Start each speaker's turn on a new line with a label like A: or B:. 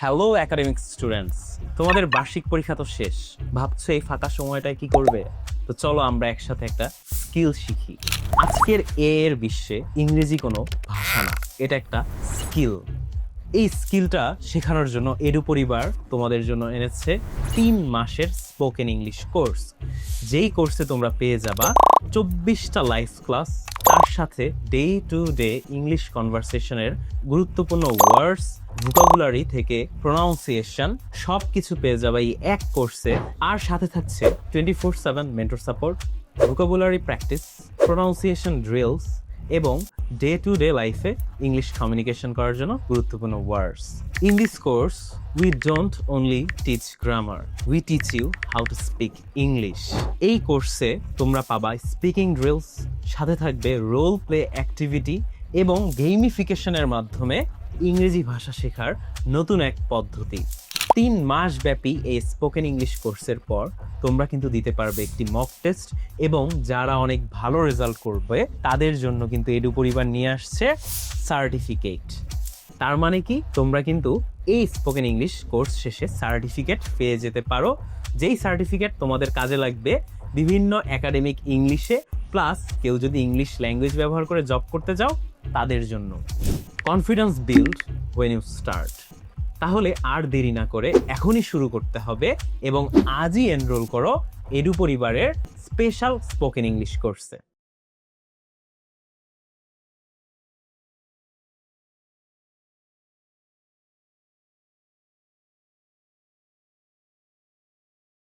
A: Hello academic students, তোমাদের বার্ষিক পরীক্ষা তো শেষ। ভাবছো এই ফাঁকা সময়টায় কি করবে? তো চলো আমরা একসাথে একটা স্কিল শিখি। আজকের এর বিশ্বে ইংরেজি কোনো ভাষা না, এটা একটা স্কিল। এই স্কিলটা শেখানোর জন্য এডু পরিবার তোমাদের জন্য এনেছে 3 মাসের স্পোকেন ইংলিশ কোর্স। যেই কোর্সে তোমরা পেয়ে যাবা 24টা লাইভ ক্লাস, তার সাথে ডে টু ডে ইংলিশ কনভারসেশনের গুরুত্বপূর্ণ ওয়ার্ডস, ভোকাবুলারি থেকে প্রোনাউন্সিয়েশন সব কিছু পেয়ে যাবে এই এক কোর্সে। আর সাথে থাকছে 24/7 mentor support, vocabulary practice, pronunciation drills এবং ডে টু ডে লাইফে ইংলিশ কমিউনিকেশন করার জন্য গুরুত্বপূর্ণ words. In this course we don't only teach grammar, we teach you how to speak English. এই কোর্সে তোমরা পাবা স্পিকিং ড্রিলস, সাথে থাকবে রোল প্লে অ্যাক্টিভিটি এবং গেমিফিকেশনের মাধ্যমে ইংরেজি ভাষা শেখার নতুন এক পদ্ধতি। 3 মাস ব্যাপী এই স্পোকেন ইংলিশ কোর্সের পর তোমরা কিন্তু দিতে পারবে একটি মক টেস্ট, এবং যারা অনেক ভালো রেজাল্ট করবে তাদের জন্য কিন্তু এডু পরিবার নিয়ে আসছে সার্টিফিকেট। তার মানে কি, তোমরা কিন্তু এই স্পোকেন ইংলিশ কোর্স শেষে সার্টিফিকেট পেয়ে যেতে পারো, যেই সার্টিফিকেট তোমাদের কাজে লাগবে বিভিন্ন একাডেমিক ইংলিশে, প্লাস কেউ যদি ইংলিশ ল্যাঙ্গুয়েজ ব্যবহার করে জব করতে যাও তাদের জন্য। Confidence build when you start. তাহলে আর দেরি না করে এখনই শুরু করতে হবে এবং আজই এনরোল করো এডু পরিবারের স্পেশাল স্পোকেন ইংলিশ কোর্সে।